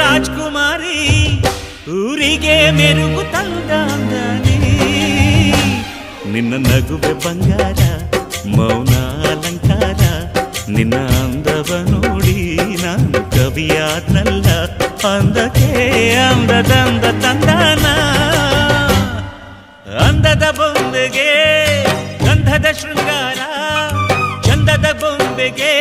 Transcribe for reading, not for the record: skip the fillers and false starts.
ರಾಜ್ಕುಮಾರಿ ಊರಿಗೆ ಮೆರುಗು ತಂದ ಅಂದಾನೆ. ನಿನ್ನ ನಗುವೆ ಬಂಗಾರ ಮೌನ ಅಲಂಕಾರ, ನಿನ್ನ ಅಂದವ ನೋಡಿ ನಾನು ಕವಿಯಾದ್ನಲ್ಲ. ಅಂದಕ್ಕೆ ಅಂದದಂದ ತಂದಾನ, ಅಂದದ ಬೊಂಬೆಗೆ ಗಂಧದ ಶೃಂಗಾರ, ಚಂದದ ಬೊಂಬೆಗೆ